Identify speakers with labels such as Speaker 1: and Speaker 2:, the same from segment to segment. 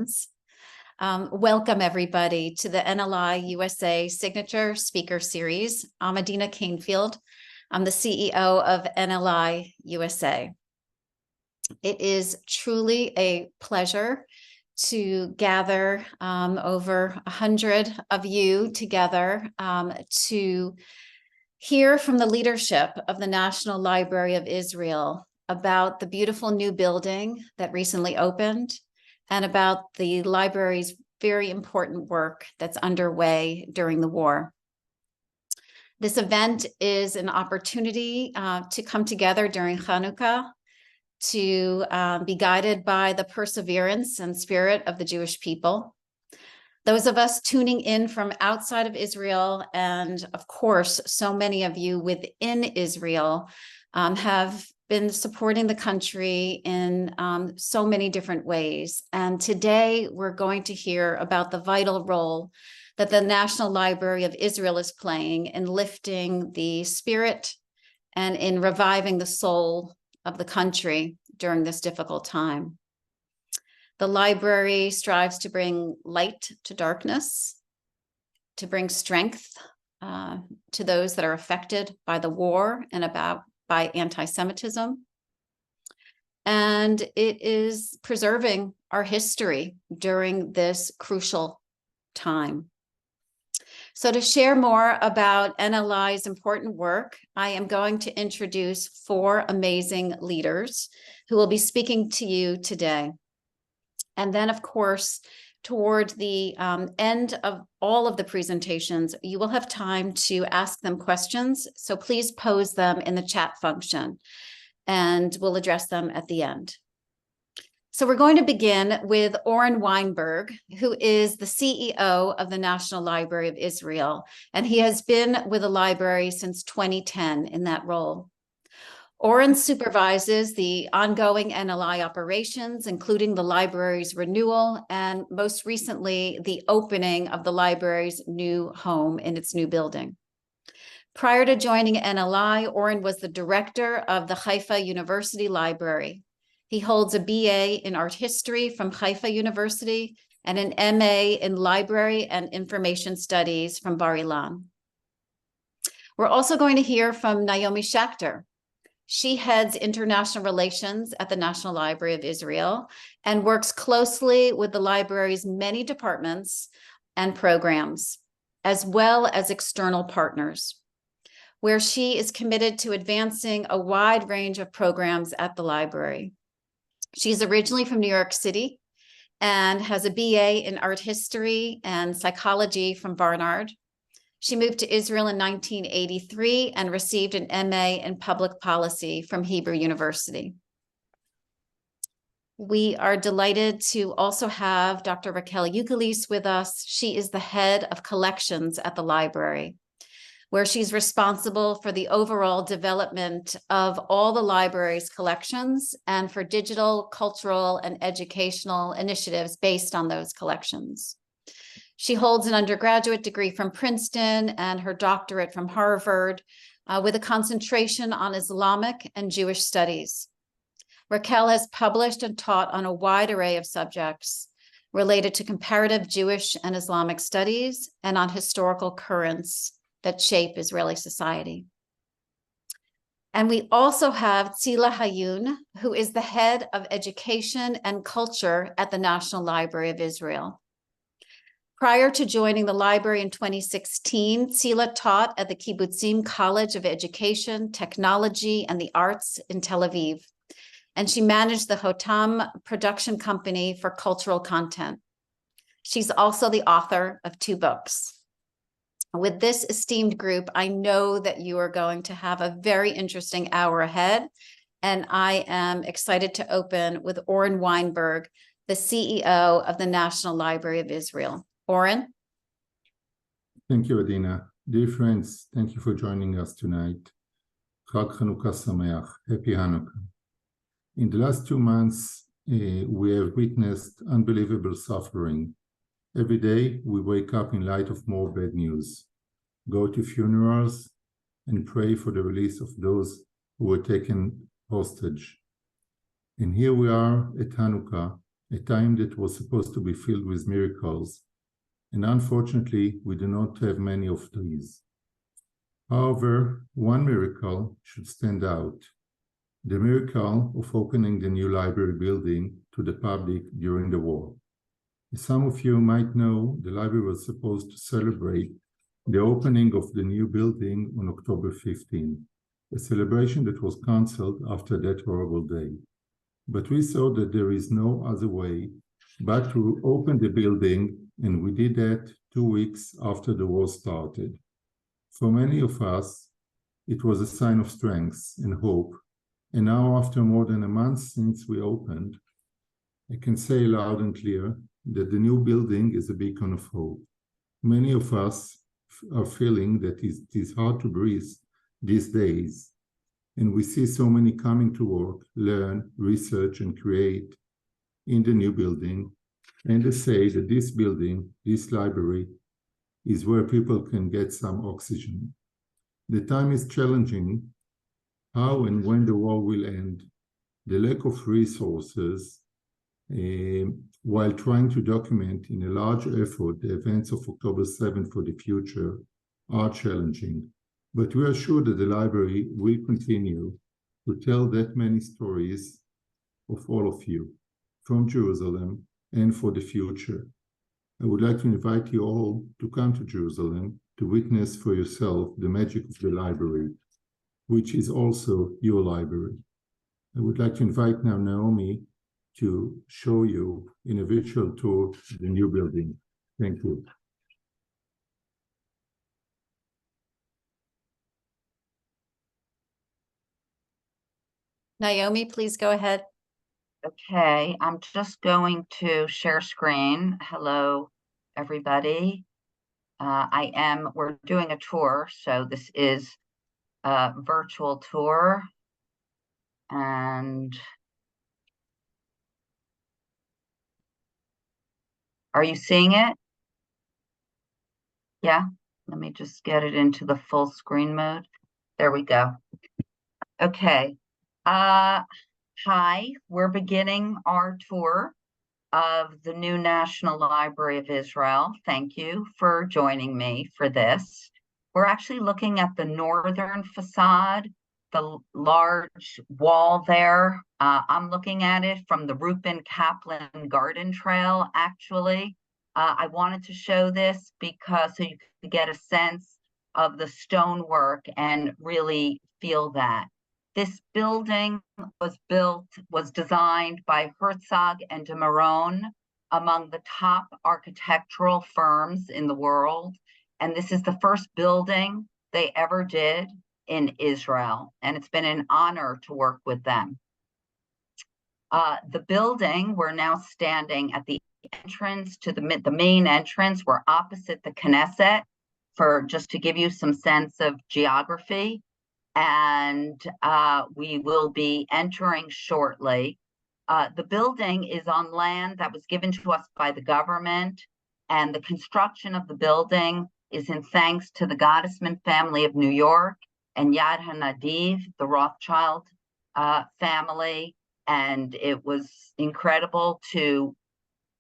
Speaker 1: hands. Welcome everybody to the NLI USA Signature Speaker Series. I'm Adina Canefield. I'm the CEO of NLI USA. It is truly a pleasure to gather over 100 of you together to hear from the leadership of the National Library of Israel about the beautiful new building that recently opened and about the library's very important work that's underway during the war. This event is an opportunity to come together during Hanukkah to be guided by the perseverance and spirit of the Jewish people. Those of us tuning in from outside of Israel, and of course, so many of you within Israel have been supporting the country in so many different ways. And today we're going to hear about the vital role that the National Library of Israel is playing in lifting the spirit and in reviving the soul of the country during this difficult time. The library strives to bring light to darkness, to bring strength to those that are affected by the war and by anti-Semitism. And it is preserving our history during this crucial time. So to share more about NLI's important work, I am going to introduce 4 amazing leaders who will be speaking to you today. And then, of course, toward the end of all of the presentations, you will have time to ask them questions. So please pose them in the chat function, and we'll address them at the end. So we're going to begin with Oren Weinberg, who is the CEO of the National Library of Israel, and he has been with the library since 2010 in that role. Oren supervises the ongoing NLI operations, including the library's renewal and most recently, the opening of the library's new home in its new building. Prior to joining NLI, Oren was the director of the Haifa University Library. He holds a BA in art history from Haifa University and an MA in library and information studies from Bar Ilan. We're also going to hear from Naomi Schacter. She heads international relations at the National Library of Israel and works closely with the library's many departments and programs, as well as external partners, where she is committed to advancing a wide range of programs at the library. She's originally from New York City and has a BA in art history and psychology from Barnard. She moved to Israel in 1983 and received an MA in public policy from Hebrew University. We are delighted to also have Dr. Raquel Ukeles with us. She is the head of collections at the library, where she's responsible for the overall development of all the library's collections and for digital, cultural, and educational initiatives based on those collections. She holds an undergraduate degree from Princeton and her doctorate from Harvard with a concentration on Islamic and Jewish studies. Raquel has published and taught on a wide array of subjects related to comparative Jewish and Islamic studies and on historical currents that shape Israeli society. And we also have Tsila Hayun, who is the head of education and culture at the National Library of Israel. Prior to joining the library in 2016, Tsila taught at the Kibbutzim College of Education, Technology, and the Arts in Tel Aviv. And she managed the Hotam production company for cultural content. She's also the author of 2 books. With this esteemed group, I know that you are going to have a very interesting hour ahead. And I am excited to open with Oren Weinberg, the CEO of the National Library of Israel. Oren?
Speaker 2: Thank you, Adina. Dear friends, thank you for joining us tonight. Chag Chanukah Sameach. Happy Hanukkah. In the last 2 months, we have witnessed unbelievable suffering. Every day, we wake up in light of more bad news, go to funerals, and pray for the release of those who were taken hostage. And here we are at Hanukkah, a time that was supposed to be filled with miracles, and unfortunately, we do not have many of these. However, one miracle should stand out: the miracle of opening the new library building to the public during the war. As some of you might know, the library was supposed to celebrate the opening of the new building on October 15, a celebration that was cancelled after that horrible day. But we saw that there is no other way but to open the building, and we did that 2 weeks after the war started. For many of us, it was a sign of strength and hope. And now, after more than a month since we opened, I can say loud and clear that the new building is a beacon of hope. Many of us are feeling that it is hard to breathe these days. And we see so many coming to work, learn, research, and create in the new building. And they say that this building, this library, is where people can get some oxygen. The time is challenging. How and when the war will end, the lack of resources, while trying to document in a large effort the events of October 7th for the future, are challenging. But we are sure that the library will continue to tell that many stories of all of you from Jerusalem and for the future. I would like to invite you all to come to Jerusalem to witness for yourself the magic of the library, which is also your library. I would like to invite now Naomi to show you in a virtual tour the new building. Thank you.
Speaker 1: Naomi, please go ahead.
Speaker 3: Okay, I'm just going to share screen. Hello, everybody. We're doing a tour, so this is a virtual tour. And are you seeing it? Yeah, let me just get it into the full screen mode. There we go. Okay. Hi, we're beginning our tour of the new National Library of Israel. Thank you for joining me for this. We're actually looking at the northern facade, the large wall there. I'm looking at it from the Reuben Kaplan Garden Trail, actually. I wanted to show this because so you could get a sense of the stonework and really feel that. This building was designed by Herzog and de Meuron, among the top architectural firms in the world. And this is the first building they ever did in Israel. And it's been an honor to work with them. The building, we're now standing at the entrance to the main entrance. We're opposite the Knesset, just to give you some sense of geography. And we will be entering shortly. The building is on land that was given to us by the government, and the construction of the building is in thanks to the Gottesman family of New York and Yad HaNadiv, the Rothschild family, and it was incredible to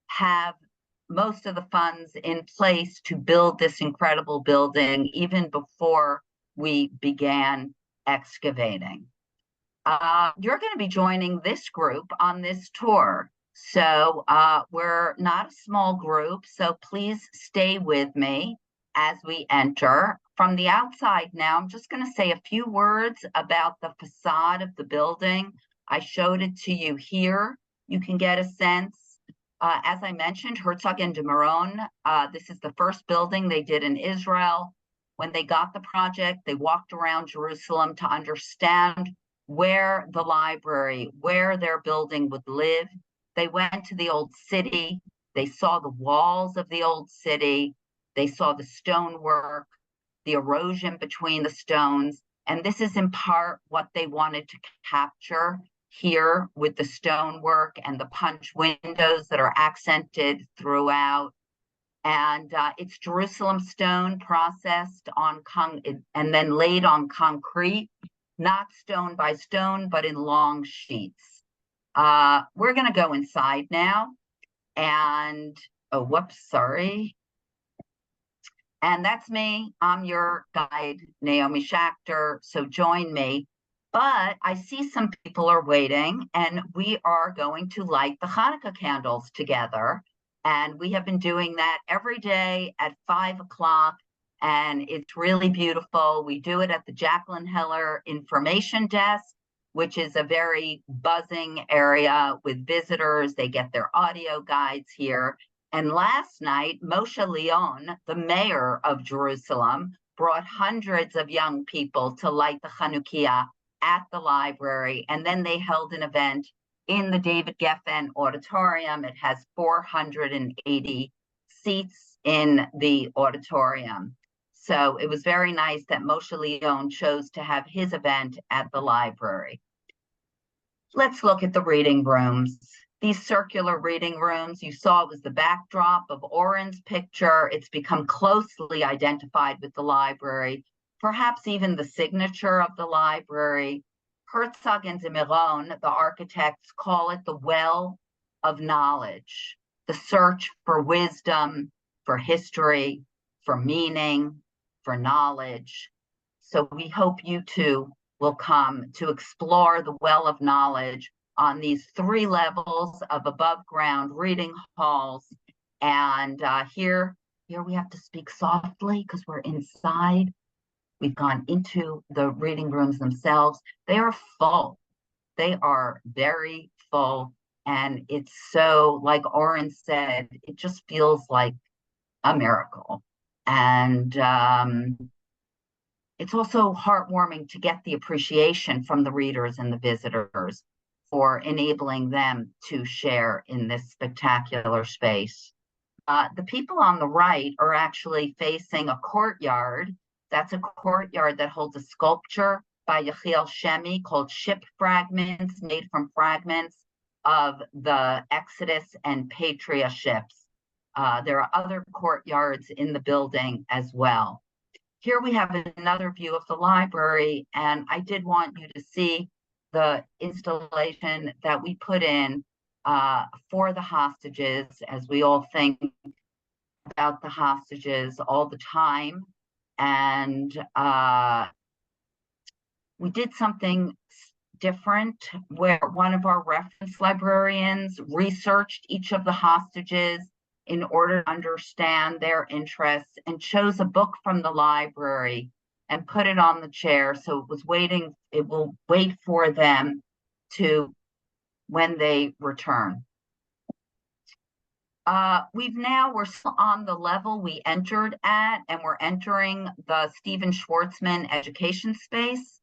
Speaker 3: have most of the funds in place to build this incredible building even before we began excavating. You're going to be joining this group on this tour. So we're not a small group, so please stay with me as we enter. From the outside now, I'm just going to say a few words about the facade of the building. I showed it to you here. You can get a sense. As I mentioned, Herzog and de Meuron, this is the first building they did in Israel. When they got the project, they walked around Jerusalem to understand where the library, where their building would live. They went to the old city. They saw the walls of the old city. They saw the stonework, the erosion between the stones. And this is in part what they wanted to capture here with the stonework and the punch windows that are accented throughout. And it's Jerusalem stone processed on and then laid on concrete, not stone by stone, but in long sheets. We're going to go inside now. And, oh, whoops, sorry. And that's me. I'm your guide, Naomi Schacter. So join me. But I see some people are waiting, and we are going to light the Hanukkah candles together. And we have been doing that every day at 5 o'clock. And it's really beautiful. We do it at the Jacqueline Heller Information Desk, which is a very buzzing area with visitors. They get their audio guides here. And last night, Moshe Leon, the mayor of Jerusalem, brought hundreds of young people to light the Chanukiah at the library. And then they held an event in the David Geffen Auditorium. It has 480 seats in the auditorium. So it was very nice that Moshe Leon chose to have his event at the library. Let's look at the reading rooms. These circular reading rooms, you saw it was the backdrop of Oren's picture. It's become closely identified with the library, perhaps even the signature of the library. Herzog and Zimiron, the architects, call it the well of knowledge, the search for wisdom, for history, for meaning, for knowledge. So we hope you too will come to explore the well of knowledge on these 3 levels of above ground reading halls. And here we have to speak softly because we're inside. We've gone into the reading rooms themselves. They are full. They are very full. And it's so, like Oren said, it just feels like a miracle. And it's also heartwarming to get the appreciation from the readers and the visitors for enabling them to share in this spectacular space. The people on the right are actually facing a courtyard. That's a courtyard that holds a sculpture by Yechiel Shemi called Ship Fragments, made from fragments of the Exodus and Patria ships. There are other courtyards in the building as well. Here we have another view of the library, and I did want you to see the installation that we put in for the hostages, as we all think about the hostages all the time. And we did something different where one of our reference librarians researched each of the hostages in order to understand their interests and chose a book from the library and put it on the chair. So it will wait for them when they return. We're still on the level we entered at, and we're entering the Stephen Schwartzman education space.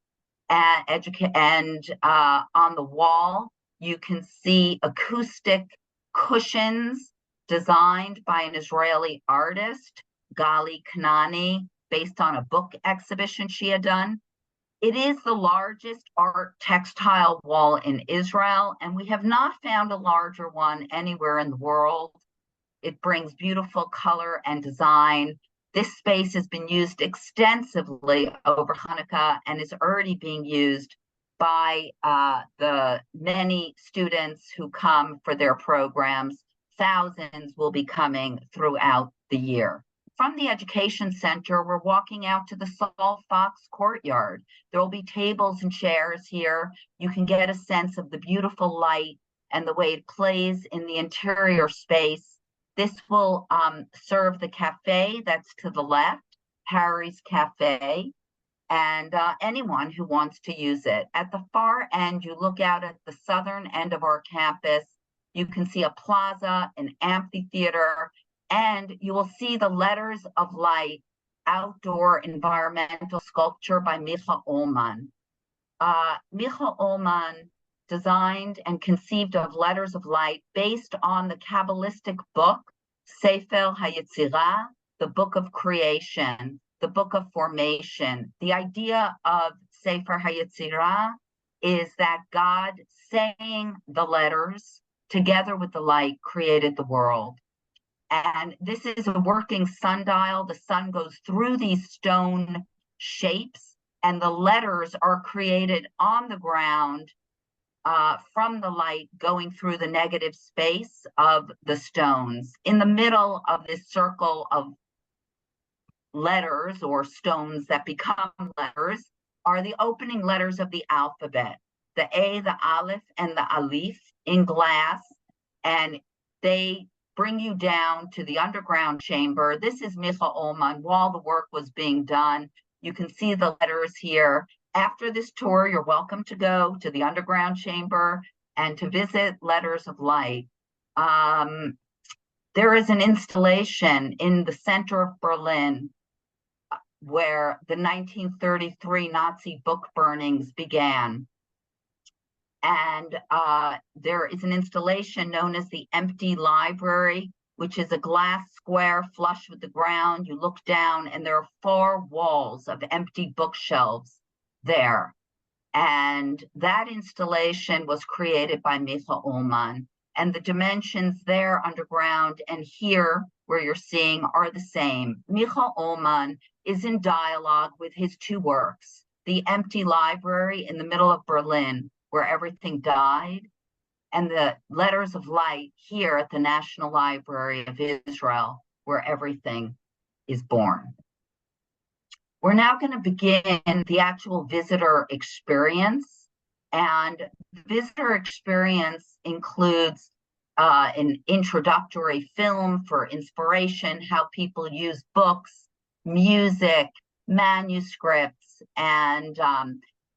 Speaker 3: And on the wall, you can see acoustic cushions designed by an Israeli artist, Gali Kanani, based on a book exhibition she had done. It is the largest art textile wall in Israel, and we have not found a larger one anywhere in the world. It brings beautiful color and design. This space has been used extensively over Hanukkah and is already being used by the many students who come for their programs. Thousands will be coming throughout the year. From the education center, we're walking out to the Salt Fox courtyard. There will be tables and chairs here. You can get a sense of the beautiful light and the way it plays in the interior space. This will serve the cafe that's to the left, Harry's Cafe, and anyone who wants to use it. At the far end, you look out at the southern end of our campus. You can see a plaza, an amphitheater, and you will see the Letters of Light outdoor environmental sculpture by Micha Ullman. Micha Ullman designed and conceived of Letters of Light based on the Kabbalistic book, Sefer HaYetzirah, the book of creation, the book of formation. The idea of Sefer HaYetzirah is that God, saying the letters together with the light, created the world. And this is a working sundial. The sun goes through these stone shapes, and the letters are created on the ground from the light going through the negative space of the stones. In the middle of this circle of letters or stones that become letters are the opening letters of the alphabet, the A, the Aleph, and the Alif in glass, and they bring you down to the underground chamber. This is Micha Ullman. While the work was being done, you can see the letters here. After this tour, you're welcome to go to the underground chamber and to visit Letters of Light. There is an installation in the center of Berlin where the 1933 Nazi book burnings began. And there is an installation known as the Empty Library, which is a glass square flush with the ground. You look down and there are 4 walls of empty bookshelves there. And that installation was created by Micha Ullman. And the dimensions there underground and here where you're seeing are the same. Micha Ullman is in dialogue with his 2 works, the Empty Library in the middle of Berlin, where everything died, and the Letters of Light here at the National Library of Israel, where everything is born. We're now going to begin the actual visitor experience, and the visitor experience includes an introductory film for inspiration, how people use books, music, manuscripts, and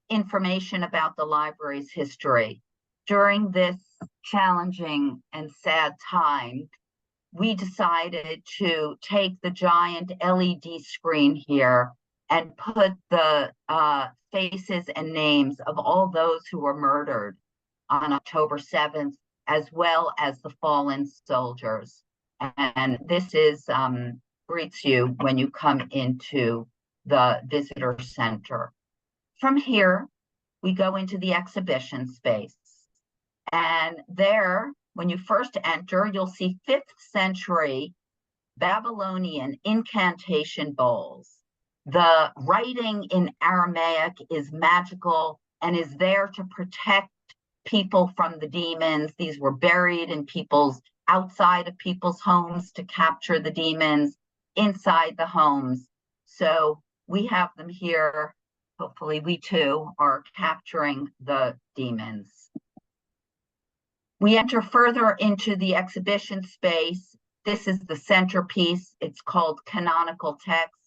Speaker 3: information about the library's history. During this challenging and sad time, we decided to take the giant LED screen here and put the faces and names of all those who were murdered on October 7th, as well as the fallen soldiers. And this is greets you when you come into the visitor center. From here, we go into the exhibition space. And there, when you first enter, you'll see 5th century Babylonian incantation bowls. The writing in Aramaic is magical and is there to protect people from the demons. These were buried in outside of people's homes to capture the demons inside the homes. So we have them here. Hopefully we too are capturing the demons. We enter further into the exhibition space. This is the centerpiece. It's called Canonical Texts.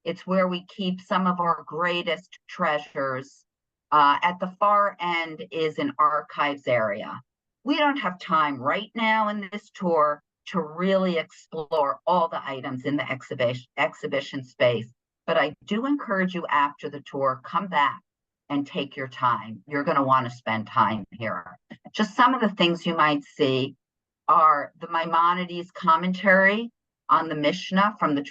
Speaker 3: It's where we keep some of our greatest treasures. At the far end is an archives area. We don't have time right now in this tour to really explore all the items in the exhibition space, but I do encourage you after the tour, come back and take your time. You're going to want to spend time here. Just some of the things you might see are the Maimonides commentary on the Mishnah from the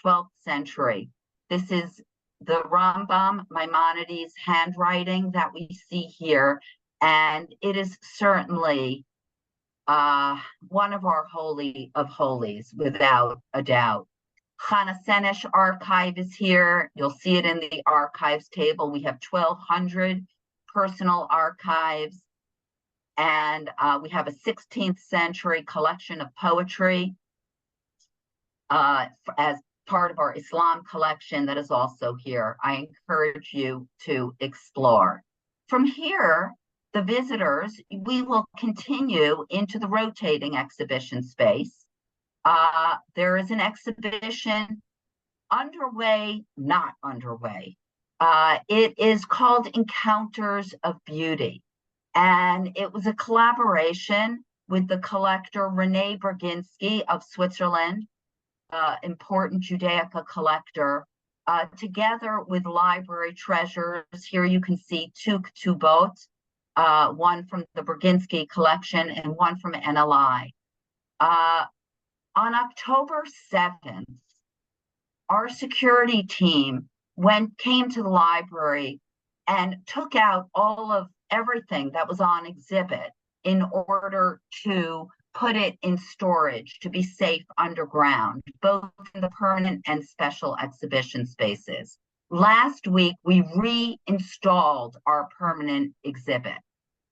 Speaker 3: 12th century. This is the Rambam Maimonides handwriting that we see here, and it is certainly one of our holy of holies, without a doubt. Chana Senesh archive is here. You'll see it in the archives table. We have 1,200 personal archives, and we have a 16th century collection of poetry as part of our Islam collection that is also here. I encourage you to explore. From here, the visitors, we will continue into the rotating exhibition space. There is an exhibition underway, not underway. It is called Encounters of Beauty. And it was a collaboration with the collector Renee Berginski of Switzerland, important Judaica collector, together with library treasures. Here you can see 2 ketubot, one from the Berginski collection and one from NLI. On October 7th, our security team came to the library and took out all of everything that was on exhibit in order to put it in storage to be safe underground, both in the permanent and special exhibition spaces. Last week, we reinstalled our permanent exhibit.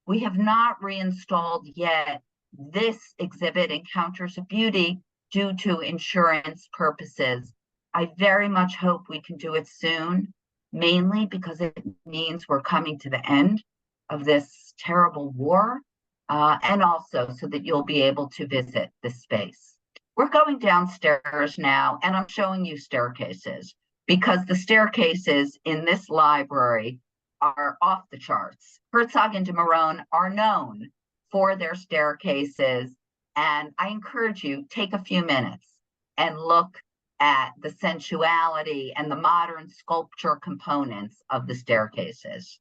Speaker 3: We have not reinstalled yet this exhibit, Encounters of Beauty, due to insurance purposes. I very much hope we can do it soon, mainly because it means we're coming to the end of this terrible war, and also so that you'll be able to visit this space. We're going downstairs now, and I'm showing you staircases, because the staircases in this library are off the charts. Herzog and de Meuron are known for their staircases, and I encourage you, take a few minutes and look at the sensuality and the modern sculpture components of the staircases.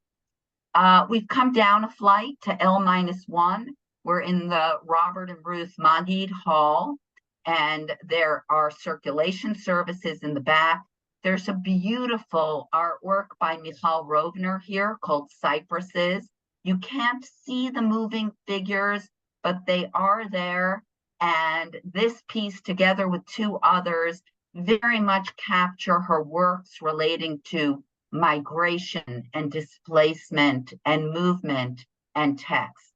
Speaker 3: We've come down a flight to L-1. We're in the Robert and Ruth Magid Hall, and there are circulation services in the back. There's a beautiful artwork by Michal Rovner here called Cypresses. You can't see the moving figures, but they are there. And this piece, together with two others, very much capture her works relating to migration and displacement and movement and texts.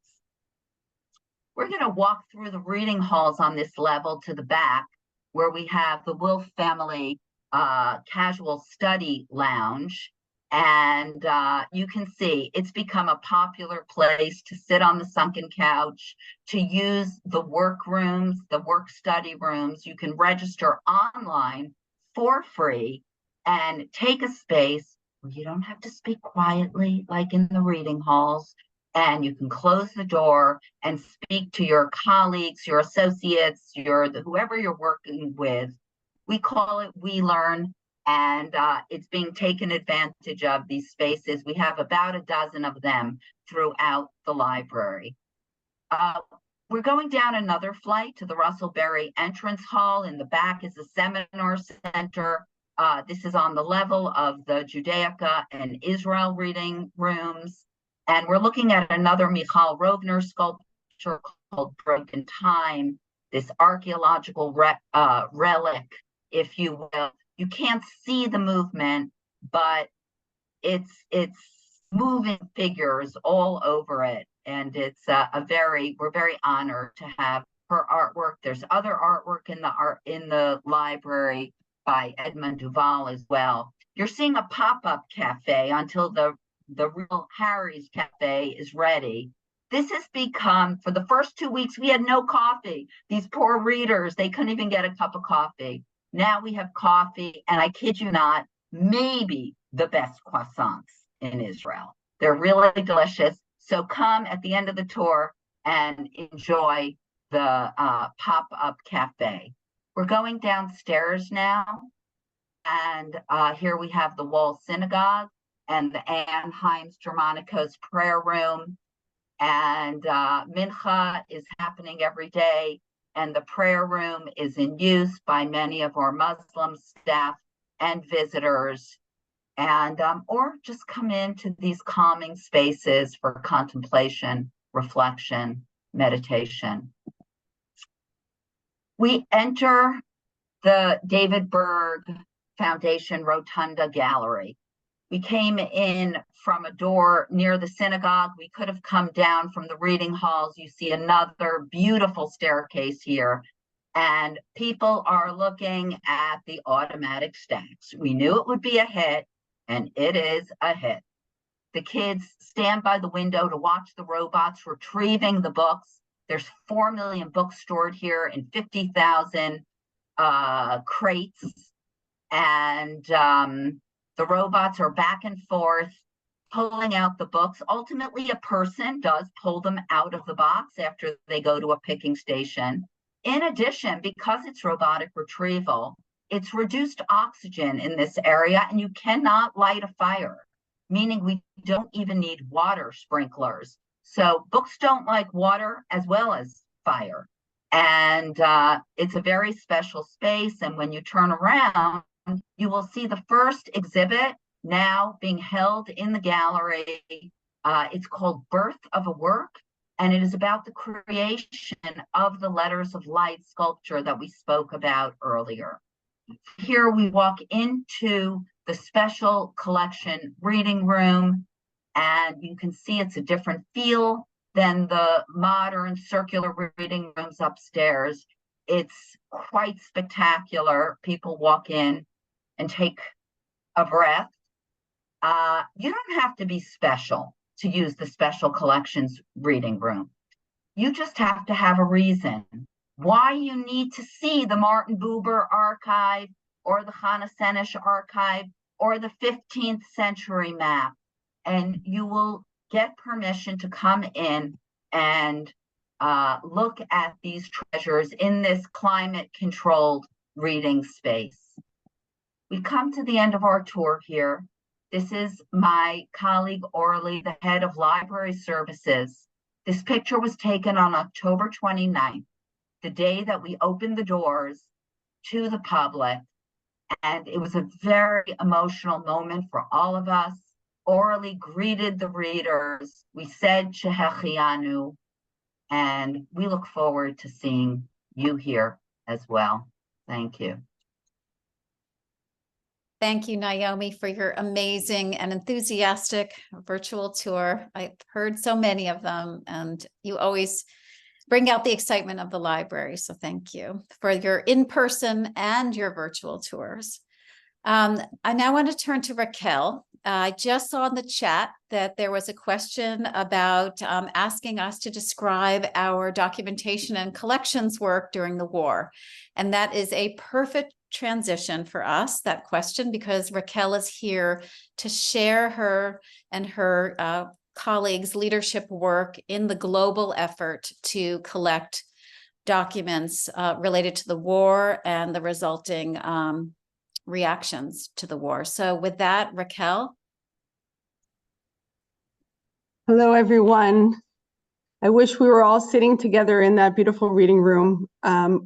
Speaker 3: We're going to walk through the reading halls on this level to the back, where we have the Wolf Family Casual Study Lounge. And you can see it's become a popular place to sit on the sunken couch, to use the workrooms, the work study rooms. You can register online for free and take a space where you don't have to speak quietly like in the reading halls. And you can close the door and speak to your colleagues, your associates, whoever you're working with. We call it We Learn, and it's being taken advantage of, these spaces. We have about a dozen of them throughout the library. We're going down another flight to the Russell Berry Entrance Hall. In the back is the Seminar Center. This is on the level of the Judaica and Israel reading rooms. And we're looking at another Michal Rovner sculpture called Broken Time, this archaeological relic, if you will. You can't see the movement, but it's moving figures all over it. And it's we're very honored to have her artwork. There's other artwork in the library by Edmond Duval as well. You're seeing a pop-up cafe until the real Harry's Cafe is ready. This has become, for the first 2 weeks, we had no coffee. These poor readers, they couldn't even get a cup of coffee. Now we have coffee, and I kid you not, maybe the best croissants in Israel. They're really delicious. So come at the end of the tour and enjoy the pop-up cafe. We're going downstairs now, and here we have the Wall Synagogue and the Anheims Germanicos prayer room. And Mincha is happening every day, and the prayer room is in use by many of our Muslim staff and visitors. And or just come into these calming spaces for contemplation, reflection, meditation. We enter the David Berg Foundation Rotunda Gallery. We came in from a door near the synagogue. We could have come down from the reading halls. You see another beautiful staircase here. And people are looking at the automatic stacks. We knew it would be a hit, and it is a hit. The kids stand by the window to watch the robots retrieving the books. There's 4 million books stored here in 50,000 crates. And the robots are back and forth, pulling out the books. Ultimately, a person does pull them out of the box after they go to a picking station. In addition, because it's robotic retrieval, it's reduced oxygen in this area, and you cannot light a fire, meaning we don't even need water sprinklers. So books don't like water as well as fire. And it's a very special space. And when you turn around, you will see the first exhibit now being held in the gallery. It's called Birth of a Work, and it is about the creation of the Letters of Light sculpture that we spoke about earlier. Here we walk into the special collection reading room, and you can see it's a different feel than the modern circular reading rooms upstairs. It's quite spectacular. People walk in and take a breath. You don't have to be special to use the Special Collections reading room. You just have to have a reason why you need to see the Martin Buber archive or the Chana Senesh archive or the 15th century map. And you will get permission to come in and look at these treasures in this climate-controlled reading space. We come to the end of our tour here. This is my colleague Orly, the head of library services. This picture was taken on October 29th, the day that we opened the doors to the public. And it was a very emotional moment for all of us. Orly greeted the readers. We said Shehechianu, and we look forward to seeing you here as well. Thank you.
Speaker 1: Thank you, Naomi, for your amazing and enthusiastic virtual tour. I've heard so many of them, and you always bring out the excitement of the library. So thank you for your in-person and your virtual tours. I now want to turn to Raquel. I just saw in the chat that there was a question about asking us to describe our documentation and collections work during the war. And that is a perfect transition for us, that question, because Raquel is here to share her and her colleagues' leadership work in the global effort to collect documents related to the war and the resulting reactions to the war. So with that, Raquel.
Speaker 4: Hello, everyone. I wish we were all sitting together in that beautiful reading room,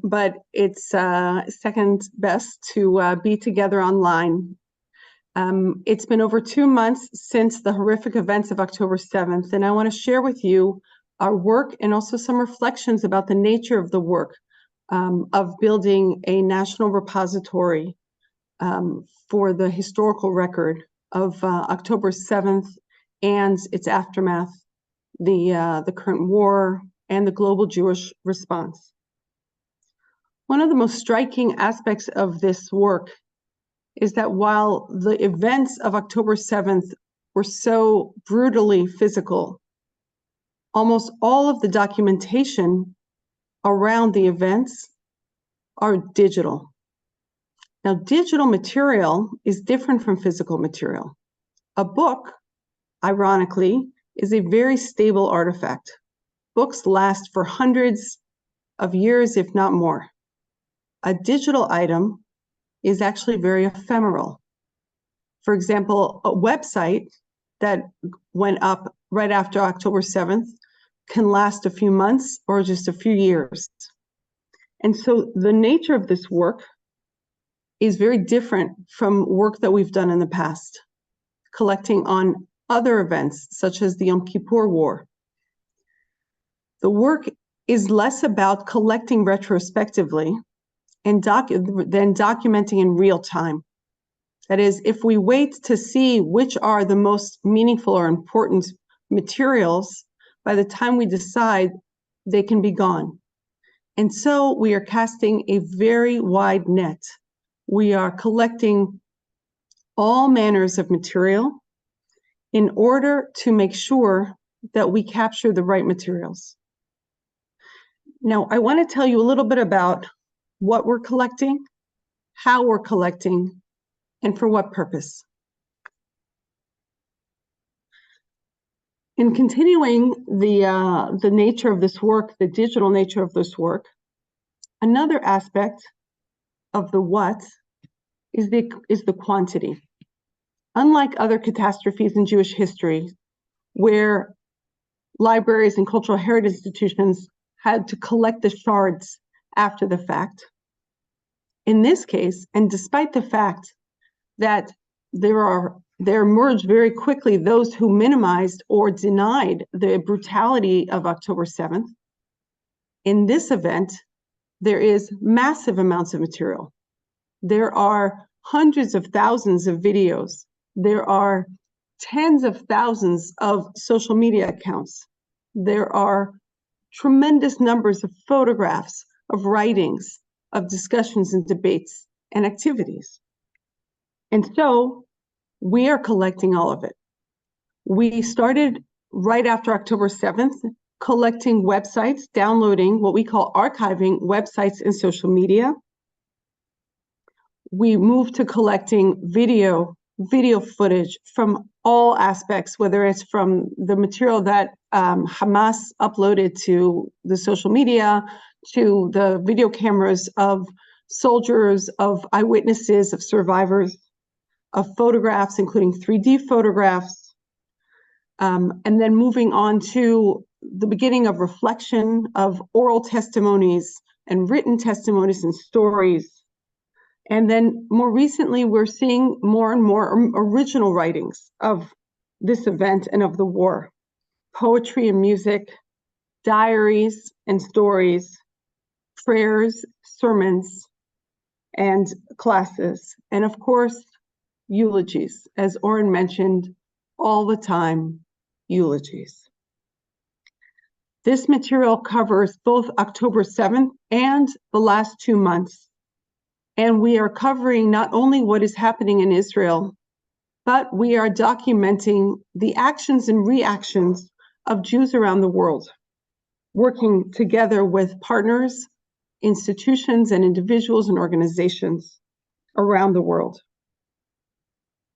Speaker 4: but it's second best to be together online. It's been over 2 months since the horrific events of October 7th, and I want to share with you our work and also some reflections about the nature of the work of building a national repository for the historical record of October 7th and its aftermath, the current war, and the global Jewish response. One of the most striking aspects of this work is that while the events of October 7th were so brutally physical, almost all of the documentation around the events are digital. Now, digital material is different from physical material. A book, ironically, is a very stable artifact. Books last for hundreds of years, if not more. A digital item is actually very ephemeral. For example, a website that went up right after October 7th can last a few months or just a few years. And so the nature of this work is very different from work that we've done in the past, collecting on other events such as the Yom Kippur War. The work is less about collecting retrospectively and than documenting in real time. That is, if we wait to see which are the most meaningful or important materials, by the time we decide, they can be gone. And so we are casting a very wide net. We are collecting all manners of material in order to make sure that we capture the right materials. Now, I want to tell you a little bit about what we're collecting, how we're collecting, and for what purpose. In continuing the nature of this work, the digital nature of this work, another aspect of the what is the quantity. Unlike other catastrophes in Jewish history, where libraries and cultural heritage institutions had to collect the shards after the fact, in this case, and despite the fact that there emerged very quickly those who minimized or denied the brutality of October 7th, in this event, there is massive amounts of material. There are hundreds of thousands of videos. There are tens of thousands of social media accounts. There are tremendous numbers of photographs, of writings, of discussions and debates and activities. And so we are collecting all of it. We started right after October 7th, collecting websites, downloading what we call archiving websites and social media. We moved to collecting video footage from all aspects, whether it's from the material that Hamas uploaded to the social media, to the video cameras of soldiers, of eyewitnesses, of survivors, of photographs, including 3D photographs, and then moving on to the beginning of reflection of oral testimonies and written testimonies and stories. And then more recently, we're seeing more and more original writings of this event and of the war. Poetry and music, diaries and stories, prayers, sermons, and classes. And of course, eulogies. As Oren mentioned, all the time, eulogies. This material covers both October 7th and the last 2 months. And we are covering not only what is happening in Israel, but we are documenting the actions and reactions of Jews around the world, working together with partners, institutions, and individuals and organizations around the world.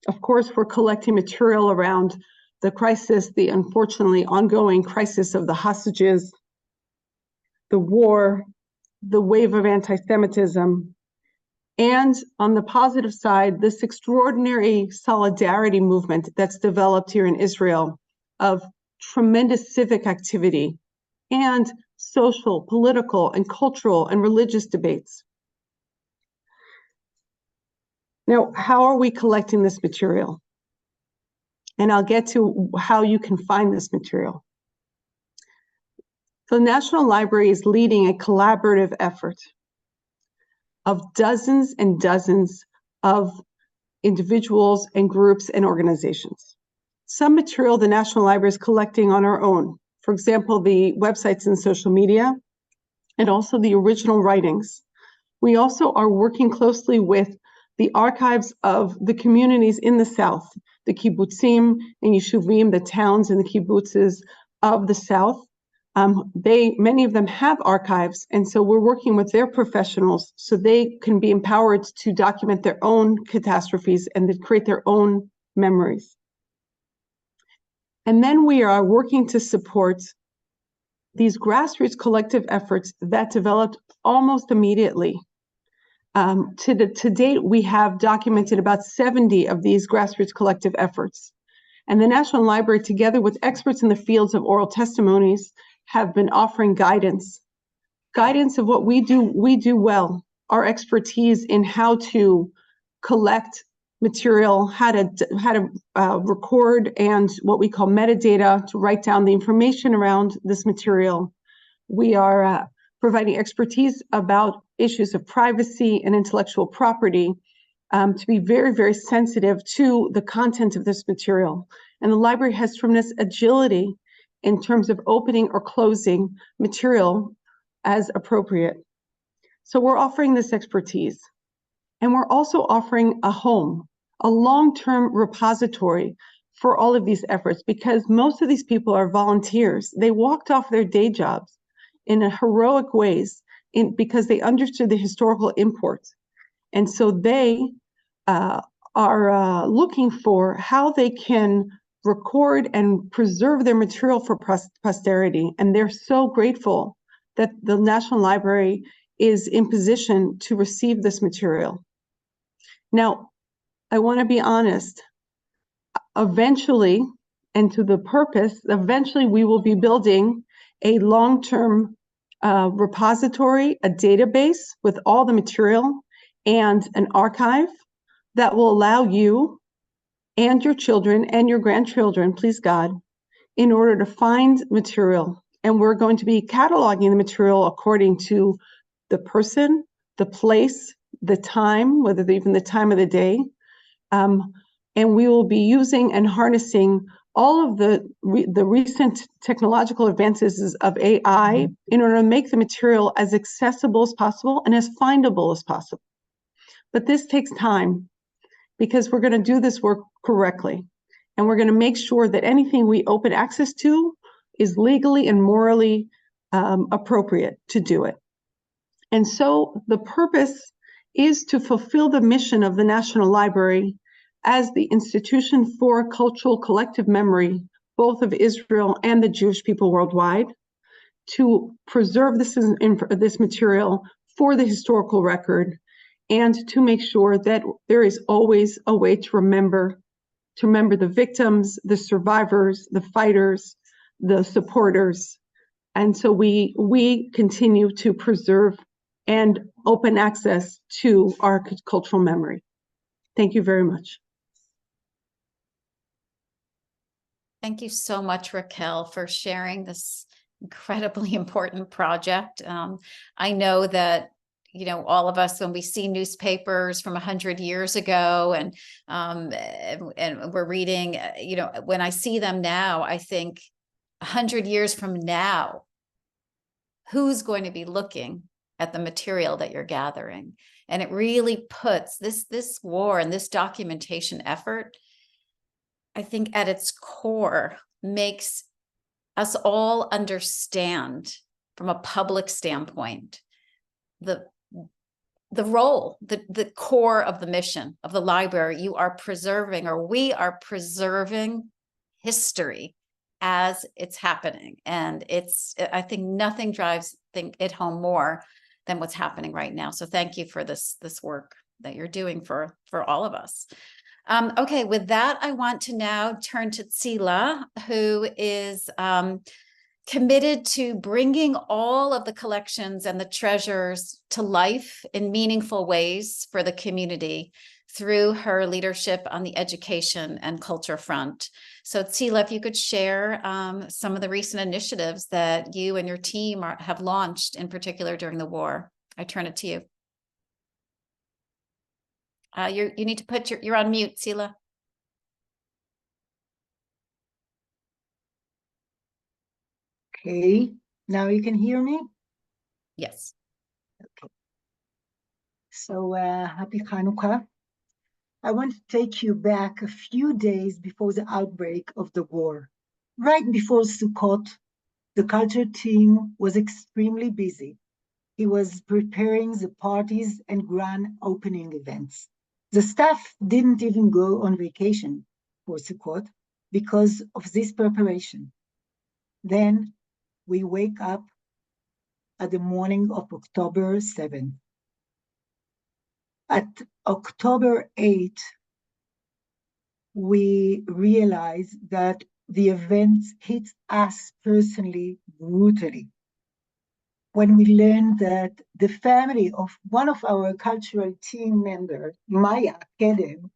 Speaker 4: Of course, we're collecting material around the crisis, the unfortunately ongoing crisis of the hostages, the war, the wave of anti-Semitism, and on the positive side, this extraordinary solidarity movement that's developed here in Israel of tremendous civic activity and social, political, and cultural and religious debates. Now, how are we collecting this material? And I'll get to how you can find this material. So the National Library is leading a collaborative effort of dozens and dozens of individuals and groups and organizations. Some material the National Library is collecting on our own. For example, the websites and social media, and also the original writings. We also are working closely with the archives of the communities in the South, the kibbutzim and yeshuvim, the towns and the kibbutzes of the South. Many of them have archives, and so we're working with their professionals so they can be empowered to document their own catastrophes and to create their own memories. And then we are working to support these grassroots collective efforts that developed almost immediately. To date, we have documented about 70 of these grassroots collective efforts. And the National Library, together with experts in the fields of oral testimonies, have been offering guidance of what we do well, our expertise in how to collect material, how to record, and what we call metadata, to write down the information around this material. We are providing expertise about issues of privacy and intellectual property, to be very, very sensitive to the content of this material. And the library has tremendous agility in terms of opening or closing material as appropriate. So we're offering this expertise. And we're also offering a home, a long-term repository for all of these efforts, because most of these people are volunteers. They walked off their day jobs in heroic ways because they understood the historical import. And so they are looking for how they can record and preserve their material for posterity. And they're so grateful that the National Library is in position to receive this material. Now, I want to be honest, eventually, and to the purpose, eventually we will be building a long-term repository, a database with all the material and an archive that will allow you and your children and your grandchildren, please God, in order to find material. And we're going to be cataloging the material according to the person, the place, the time, whether even the time of the day. And we will be using and harnessing all of the recent technological advances of AI in order to make the material as accessible as possible and as findable as possible. But this takes time because we're going to do this work correctly. And we're going to make sure that anything we open access to is legally and morally appropriate to do it. And so the purpose is to fulfill the mission of the National Library as the institution for cultural collective memory, both of Israel and the Jewish people worldwide, to preserve this material for the historical record, and to make sure that there is always a way to remember the victims, the survivors, the fighters, the supporters. And so we continue to preserve and open access to our cultural memory. Thank you very much.
Speaker 1: Thank you so much, Raquel, for sharing this incredibly important project. I know that, you know, all of us, when we see newspapers from 100 years ago and we're reading, you know, when I see them now, I think 100 years from now, who's going to be looking at the material that you're gathering? And it really puts this war and this documentation effort, I think at its core, makes us all understand from a public standpoint the role, the core of the mission of the library. You are preserving, or we are preserving, history as it's happening. And I think nothing drives it home more than what's happening right now. So thank you for this work that you're doing for all of us. Okay, with that, I want to now turn to Tsila, who is committed to bringing all of the collections and the treasures to life in meaningful ways for the community through her leadership on the education and culture front. So Tsila, if you could share some of the recent initiatives that you and your team have launched, in particular during the war. I turn it to you. You need to put you're on mute, Tsila.
Speaker 5: Okay, now you can hear me?
Speaker 1: Yes.
Speaker 5: Okay. So happy Hanukkah. I want to take you back a few days before the outbreak of the war. Right before Sukkot, the culture team was extremely busy. He was preparing the parties and grand opening events. The staff didn't even go on vacation for Sukkot because of this preparation. Then we wake up at the morning of October 7th. At October 8th, we realized that the events hit us personally brutally. When we learned that the family of one of our cultural team members, Maya Kedem,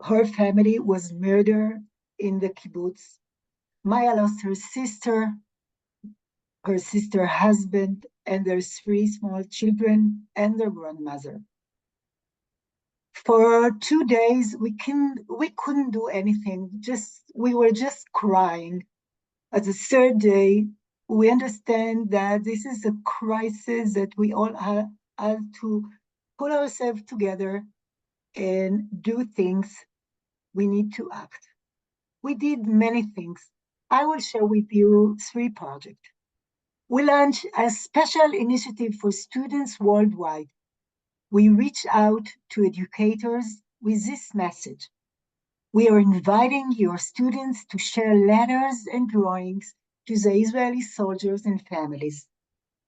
Speaker 5: her family was murdered in the kibbutz. Maya lost her sister husband, and their 3 small children, and their grandmother. For 2 days, we couldn't do anything. We were just crying. At the 3rd day, we understand that this is a crisis that we all have to pull ourselves together and do things. We need to act. We did many things. I will share with you 3 projects. We launched a special initiative for students worldwide. We reach out to educators with this message. We are inviting your students to share letters and drawings to the Israeli soldiers and families.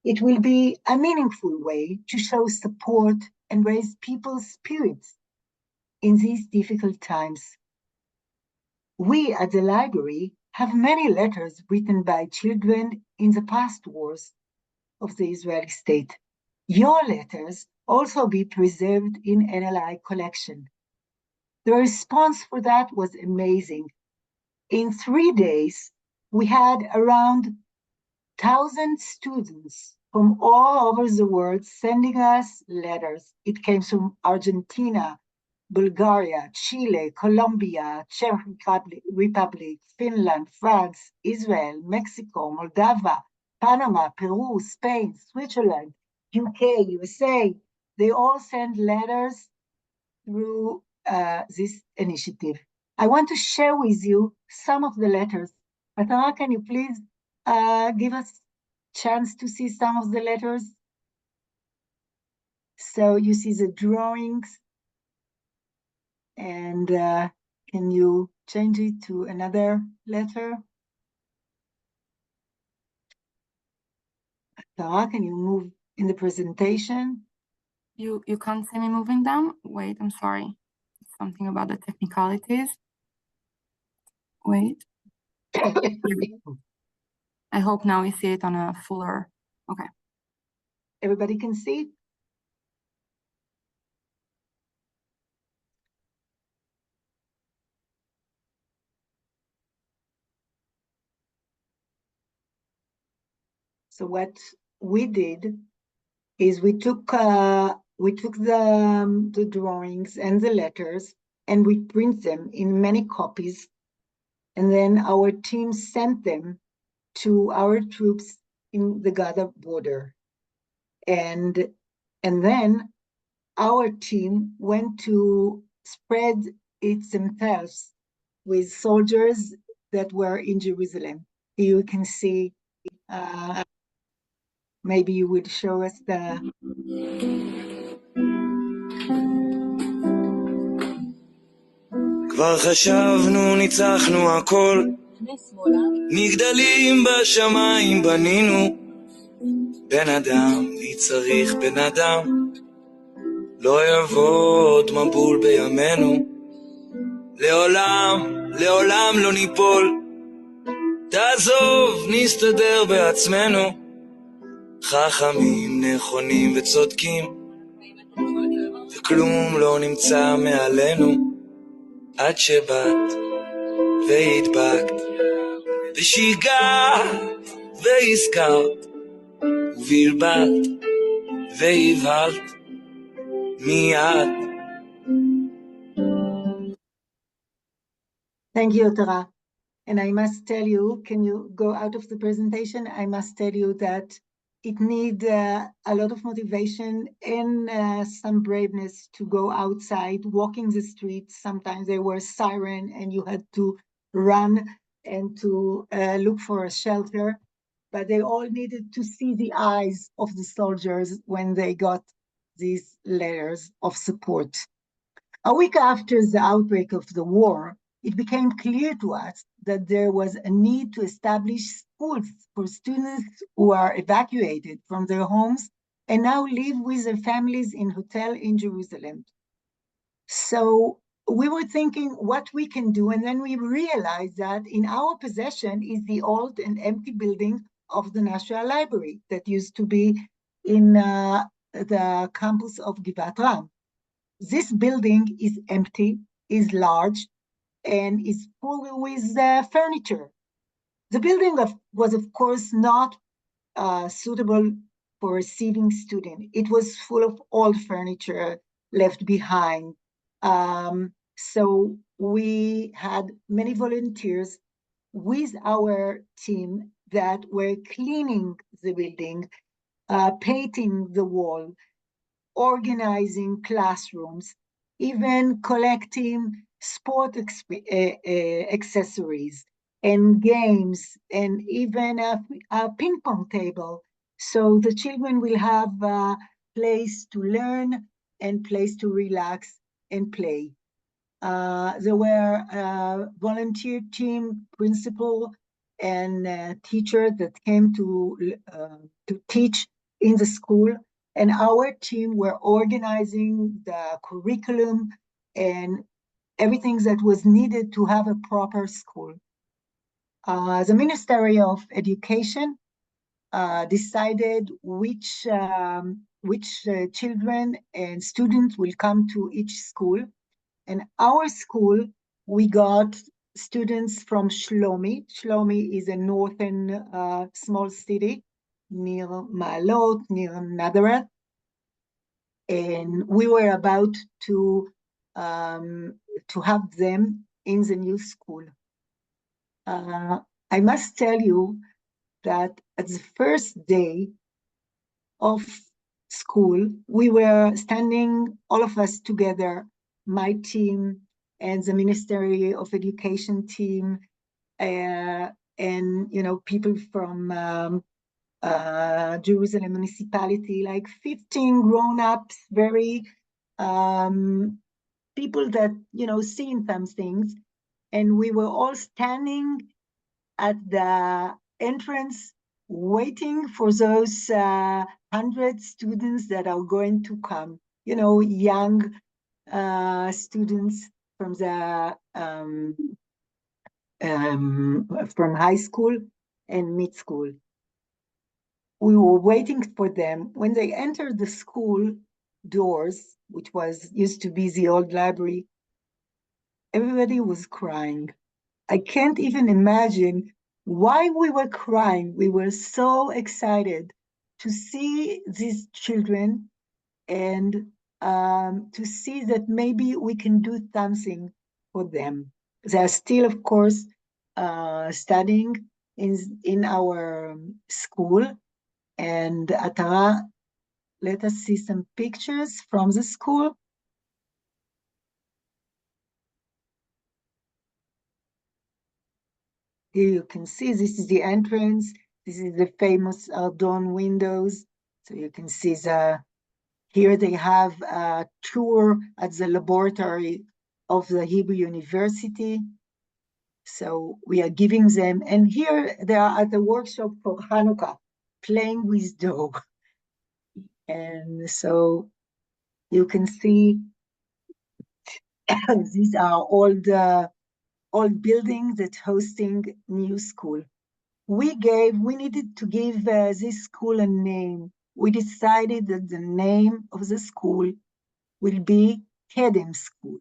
Speaker 5: It will be a meaningful way to show support and raise people's spirits in these difficult times. We at the library have many letters written by children in the past wars of the Israeli state. Your letters also be preserved in NLI collection. The response for that was amazing. In 3 days, we had around 1,000 students from all over the world sending us letters. It came from Argentina, Bulgaria, Chile, Colombia, Czech Republic, Finland, France, Israel, Mexico, Moldova, Panama, Peru, Spain, Switzerland, UK, USA. They all send letters through this initiative. I want to share with you some of the letters. Atara, can you please give us a chance to see some of the letters? So you see the drawings, and can you change it to another letter? Atara, can you move in the presentation?
Speaker 6: You can't see me moving them? Wait, I'm sorry. Something about the technicalities. Wait. I hope now we see it on a fuller. Okay.
Speaker 5: Everybody can see? So what we did is we took the drawings and the letters, and we print them in many copies, and then our team sent them to our troops in the Gaza border, and then our team went to spread it themselves with soldiers that were in Jerusalem. Here you can see. Maybe you would show us the.
Speaker 7: כבר חשבנו, ניצחנו הכל, מגדלים בשמיים בנינו, בן אדם, מי צריך בן אדם, לא יבוא עוד מבול בימינו, לעולם, לעולם לא ניפול, תעזוב, נסתדר בעצמנו, חכמים, נכונים וצודקים, וכלום לא נמצא מעלינו, עד שבאת והדבקת ושיגעת והזכרת ובלבלת והבהלת מיד.
Speaker 5: Thank you, Atara. And I must tell you, can you go out of the presentation? I must tell you that it needs a lot of motivation and some braveness to go outside, walking the streets. Sometimes there were siren and you had to run and to look for a shelter. But they all needed to see the eyes of the soldiers when they got these letters of support. A week after the outbreak of the war, it became clear to us that there was a need to establish schools for students who are evacuated from their homes and now live with their families in hotels in Jerusalem. So we were thinking what we can do, and then we realized that in our possession is the old and empty building of the National Library that used to be in the campus of Givat Ram. This building is empty, is large, and is full with furniture. The building was, of course, not suitable for receiving students. It was full of old furniture left behind. So we had many volunteers with our team that were cleaning the building, painting the wall, organizing classrooms, even collecting sport accessories and games, and even a ping pong table. So the children will have a place to learn and place to relax and play. There were a volunteer team, principal, and teacher that came to teach in the school. And our team were organizing the curriculum and everything that was needed to have a proper school. The Ministry of Education decided which children and students will come to each school. And our school, we got students from Shlomi. Shlomi is a northern small city near Ma'alot, near Nazareth. And we were about to to have them in the new school. I must tell you that at the first day of school, we were standing, all of us together, my team and the Ministry of Education team, and people from Jerusalem municipality, like 15 grown-ups, very people that seen some things, and we were all standing at the entrance waiting for those 100 students that are going to come, young students from the from high school and mid school. We were waiting for them. When they entered the school doors, which used to be the old library, everybody was crying. I can't even imagine why we were crying. We were so excited to see these children and to see that maybe we can do something for them. They are still, of course, studying in our school. And Atara, let us see some pictures from the school. Here you can see, this is the entrance. This is the famous Ardon windows. So you can see here they have a tour at the laboratory of the Hebrew University. So we are giving them, and here they are at the workshop for Hanukkah, playing with dog. And so you can see these are old buildings that hosting new school. We needed to give this school a name. We decided that the name of the school will be Kedem School.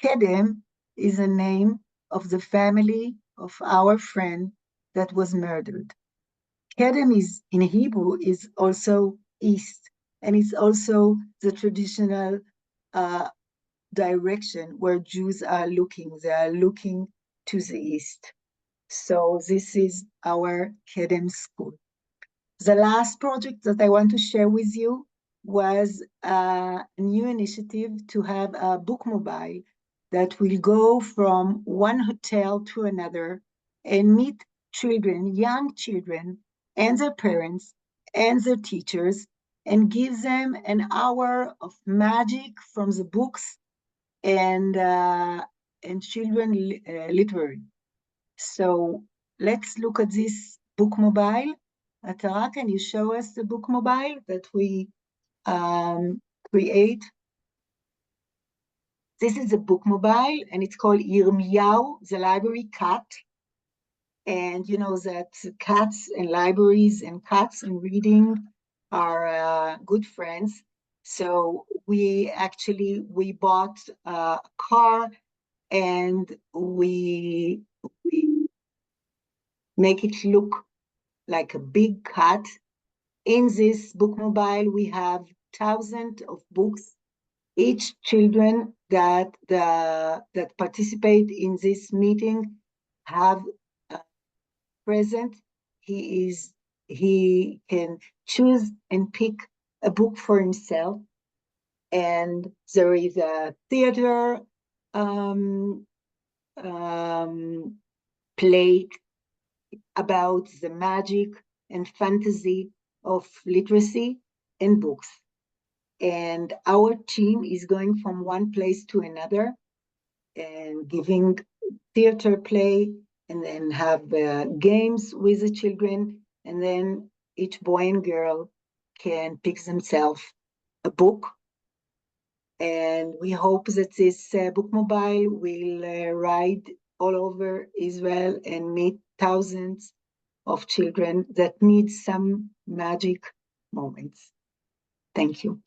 Speaker 5: Kedem is a name of the family of our friend that was murdered. Kedem in Hebrew is also east, and it's also the traditional direction where Jews are looking. They are looking to the east. So this is our Kedem School. The last project that I want to share with you was a new initiative to have a book mobile that will go from one hotel to another and meet children, young children, and their parents and their teachers, and give them an hour of magic from the books and children literary. So let's look at this book mobile. Atara, can you show us the book mobile that we create? This is a book mobile, and it's called Yirmiyahu, the library cat. And you know that cats and libraries and cats and reading are good friends. So we bought a car, and we make it look like a big cat. In this book mobile, we have thousands of books. Each children that participate in this meeting have a present. He can choose and pick a book for himself. And there is a theater play about the magic and fantasy of literacy and books. And our team is going from one place to another and giving theater play, and then have games with the children, and then each boy and girl can pick themselves a book. And we hope that this book mobile will ride all over Israel and meet thousands of children that need some magic moments. Thank you.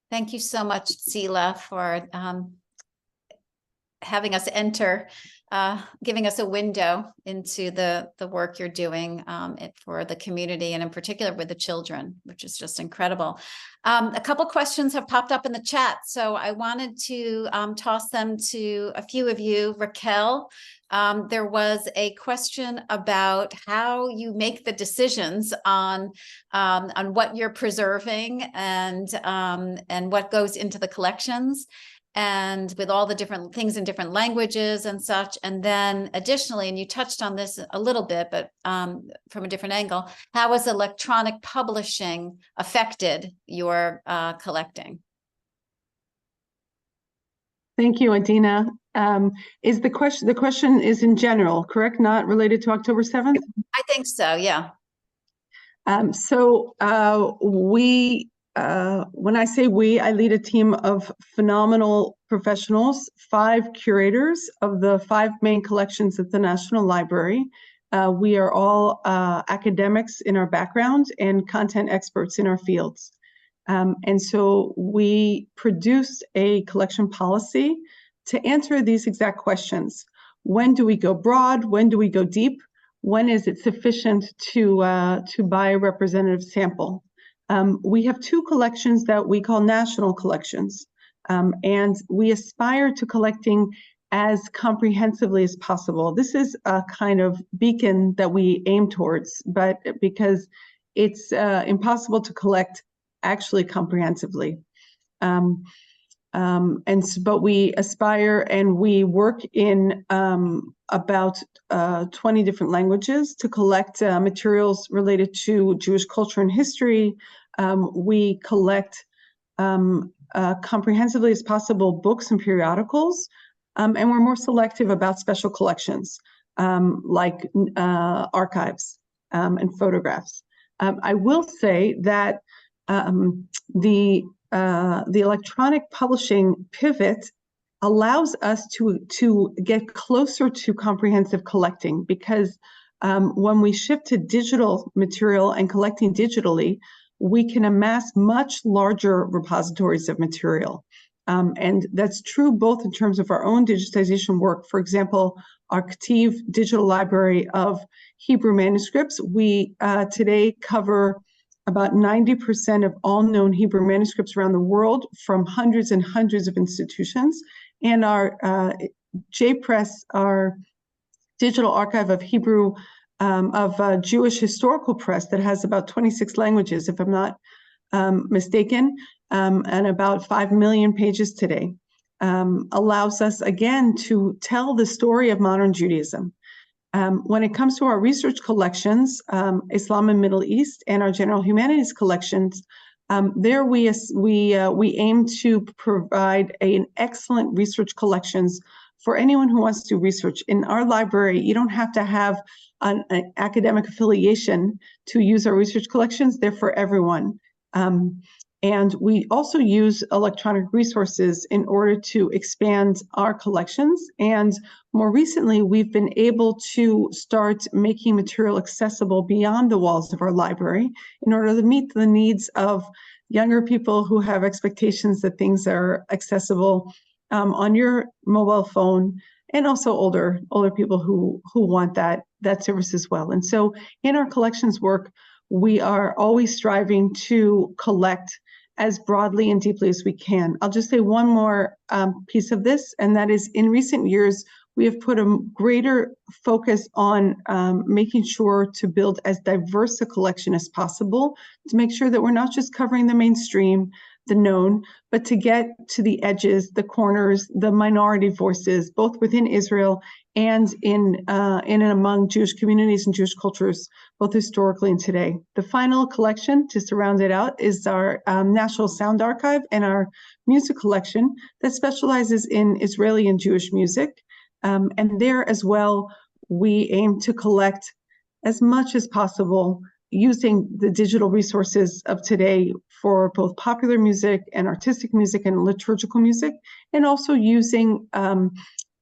Speaker 1: Thank you so much, Tsila, for having us enter giving us a window into the work you're doing for the community, and in particular with the children, which is just incredible. A couple questions have popped up in the chat, so I wanted to toss them to a few of you. Raquel, there was a question about how you make the decisions on what you're preserving and what goes into the collections, and with all the different things in different languages and such. And then additionally, and you touched on this a little bit, but from a different angle, how has electronic publishing affected your collecting?
Speaker 4: Thank you, Adina. Is the question is in general, correct? Not related to October 7th?
Speaker 1: I think so, yeah.
Speaker 4: When I say we, I lead a team of phenomenal professionals, 5 curators of the 5 main collections at the National Library. We are all academics in our background and content experts in our fields. And so we produced a collection policy to answer these exact questions. When do we go broad? When do we go deep? When is it sufficient to buy a representative sample? We have 2 collections that we call national collections, and we aspire to collecting as comprehensively as possible. This is a kind of beacon that we aim towards, but because it's impossible to collect actually comprehensively. But we aspire and we work in about 20 different languages to collect materials related to Jewish culture and history. We collect comprehensively as possible books and periodicals, and we're more selective about special collections like archives and photographs. I will say that the electronic publishing pivot allows us to get closer to comprehensive collecting, because when we shift to digital material and collecting digitally, we can amass much larger repositories of material. And that's true both in terms of our own digitization work. For example, our Ktiv digital library of Hebrew manuscripts, we today cover about 90% of all known Hebrew manuscripts around the world from hundreds and hundreds of institutions. And our JPress, our digital archive of Hebrew, Jewish historical press that has about 26 languages, if I'm not mistaken, and about 5 million pages today, allows us again to tell the story of modern Judaism. When it comes to our research collections, Islam and Middle East, and our general humanities collections, there we aim to provide an excellent research collections for anyone who wants to do research. In our library, you don't have to have an academic affiliation to use our research collections. They're for everyone. And we also use electronic resources in order to expand our collections. And more recently, we've been able to start making material accessible beyond the walls of our library in order to meet the needs of younger people who have expectations that things are accessible on your mobile phone, and also older people who want that service as well. And so in our collections work, we are always striving to collect as broadly and deeply as we can. I'll just say one more piece of this, and that is, in recent years, we have put a greater focus on making sure to build as diverse a collection as possible, to make sure that we're not just covering the mainstream, the known, but to get to the edges, the corners, the minority voices, both within Israel and in and among Jewish communities and Jewish cultures, both historically and today. The final collection, just to round it out, is our National Sound Archive and our music collection that specializes in Israeli and Jewish music. And there as well, we aim to collect as much as possible using the digital resources of today for both popular music and artistic music and liturgical music, and also using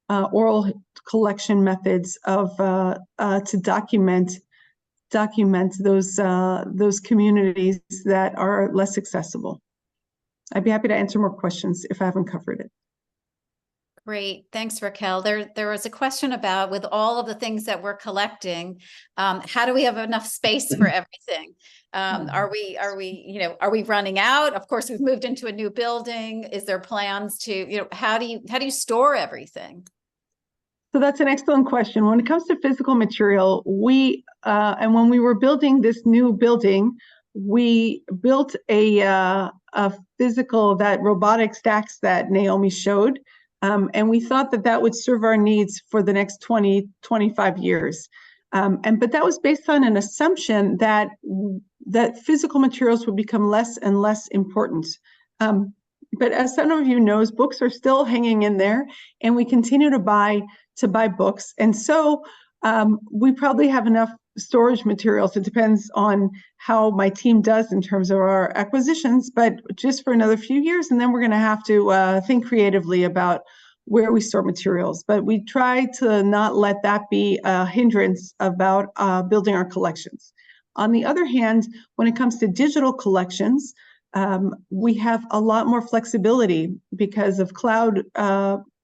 Speaker 4: oral collection methods of to document those communities that are less accessible. I'd be happy to answer more questions if I haven't covered it.
Speaker 1: Great. Thanks, Raquel. There was a question about, with all of the things that we're collecting, how do we have enough space for everything? Are we running out? Of course, we've moved into a new building. Is there plans to, how do you store everything?
Speaker 4: So that's an excellent question. When it comes to physical material, and when we were building this new building, we built a physical, that robotic stacks that Naomi showed. And we thought that would serve our needs for the next 20, 25 years. But that was based on an assumption that physical materials would become less and less important. But as some of you knows, books are still hanging in there, and we continue to buy books. And so we probably have enough storage materials. It depends on how my team does in terms of our acquisitions, but just for another few years, and then we're going to have to think creatively about where we store materials. But we try to not let that be a hindrance about building our collections. On the other hand, when it comes to digital collections, we have a lot more flexibility because of cloud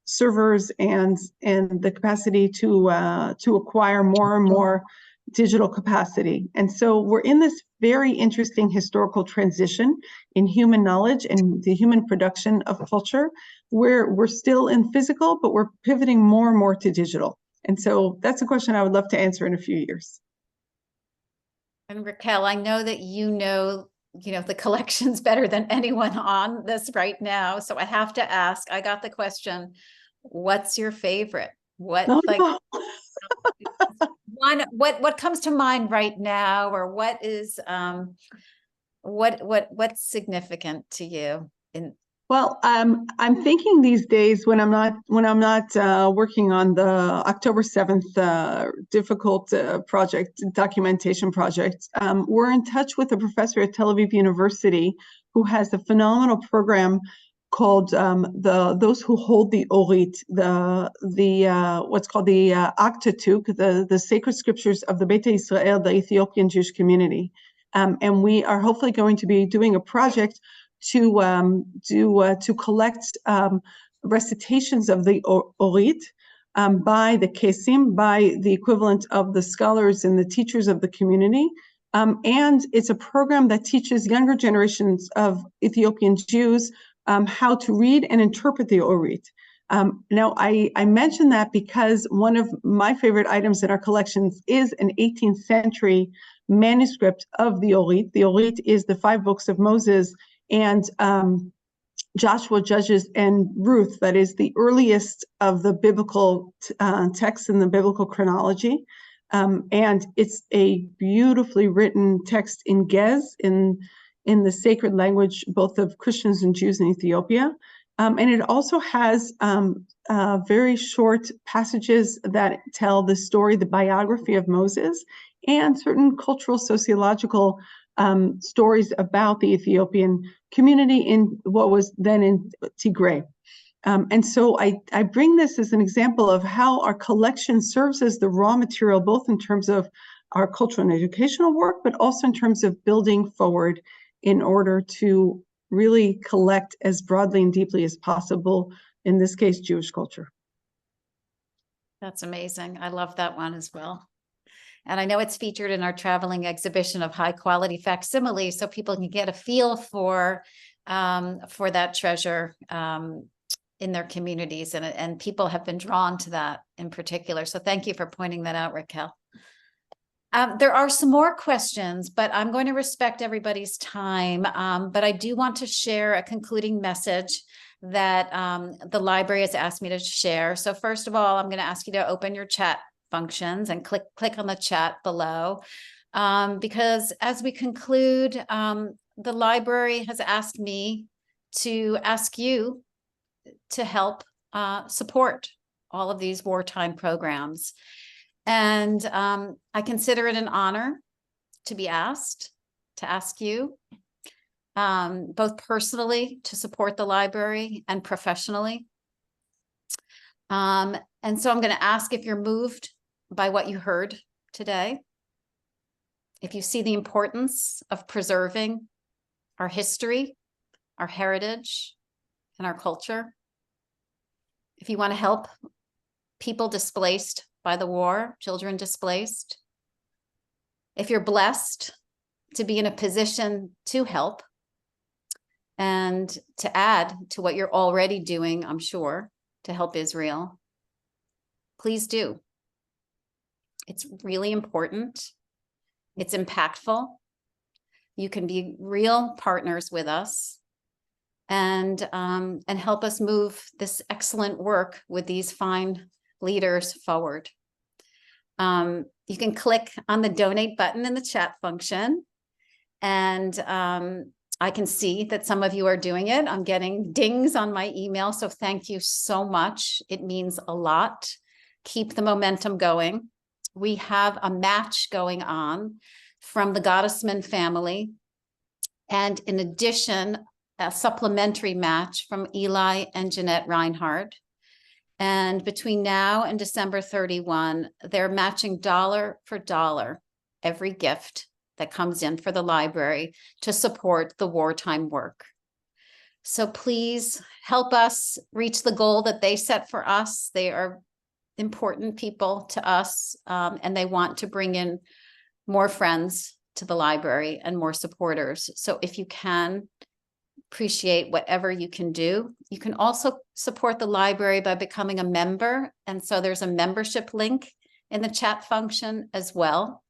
Speaker 4: servers and the capacity to acquire more and more digital capacity. And so we're in this very interesting historical transition in human knowledge and the human production of culture, where we're still in physical, but we're pivoting more and more to digital. And so that's a question I would love to answer in a few years.
Speaker 1: And Raquel, I know that you know the collections better than anyone on this right now. So I have to ask, I got the question, what's your favorite? What what comes to mind right now, or what is what's significant to you in?
Speaker 4: Well, I'm thinking these days when I'm not working on the October 7th difficult documentation project. We're in touch with a professor at Tel Aviv University who has a phenomenal program called those who hold the Orit, what's called the Aktatuk, the sacred scriptures of the Beit Israel, the Ethiopian Jewish community, and we are hopefully going to be doing a project to collect recitations of the Orit by the Kesim, by the equivalent of the scholars and the teachers of the community. And it's a program that teaches younger generations of Ethiopian Jews how to read and interpret the Orit. Now, I mention that because one of my favorite items in our collections is an 18th century manuscript of the Orit. The Orit is the 5 books of Moses and Joshua, Judges, and Ruth. That is the earliest of the biblical texts in the biblical chronology. And it's a beautifully written text in Ge'ez, in the sacred language, both of Christians and Jews in Ethiopia. And it also has very short passages that tell the story, the biography of Moses, and certain cultural, sociological stories about the Ethiopian community in what was then in Tigray. And so I bring this as an example of how our collection serves as the raw material, both in terms of our cultural and educational work, but also in terms of building forward in order to really collect as broadly and deeply as possible, in this case, Jewish culture.
Speaker 1: That's amazing. I love that one as well. And I know it's featured in our traveling exhibition of high quality facsimiles, so people can get a feel for that treasure in their communities, and people have been drawn to that in particular. So thank you for pointing that out, Raquel. There are some more questions, but I'm going to respect everybody's time. But I do want to share a concluding message that the library has asked me to share. So first of all, I'm going to ask you to open your chat functions and click on the chat below, because as we conclude, the library has asked me to ask you to help support all of these wartime programs. And I consider it an honor to be asked to ask you, both personally to support the library and professionally. And so I'm going to ask if you're moved by what you heard today, if you see the importance of preserving our history, our heritage, and our culture. If you want to help people displaced by the war, children displaced, if you're blessed to be in a position to help and to add to what you're already doing, I'm sure, to help Israel, please do. It's really important. It's impactful. You can be real partners with us and help us move this excellent work with these fine leaders forward. You can click on the donate button in the chat function, and I can see that some of you are doing it. I'm getting dings on my email, so thank you so much. It means a lot. Keep the momentum going. We have a match going on from the Gottesman family, and in addition, a supplementary match from Eli and Jeanette Reinhardt. And between now and December 31, they're matching dollar for dollar every gift that comes in for the library to support the wartime work. So please help us reach the goal that they set for us. They are important people to us, and they want to bring in more friends to the library and more supporters. So if you can, appreciate whatever you can do. You can also support the library by becoming a member. And so there's a membership link in the chat function as well.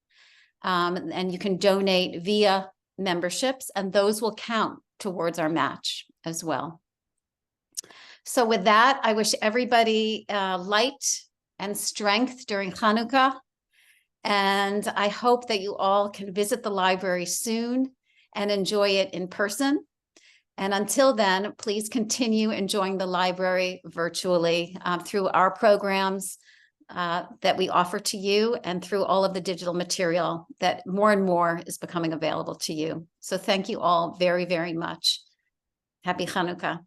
Speaker 1: And you can donate via memberships, and those will count towards our match as well. So with that, I wish everybody light and strength during Hanukkah. And I hope that you all can visit the library soon and enjoy it in person. And until then, please continue enjoying the library virtually through our programs that we offer to you and through all of the digital material that more and more is becoming available to you. So thank you all very, very much. Happy Hanukkah.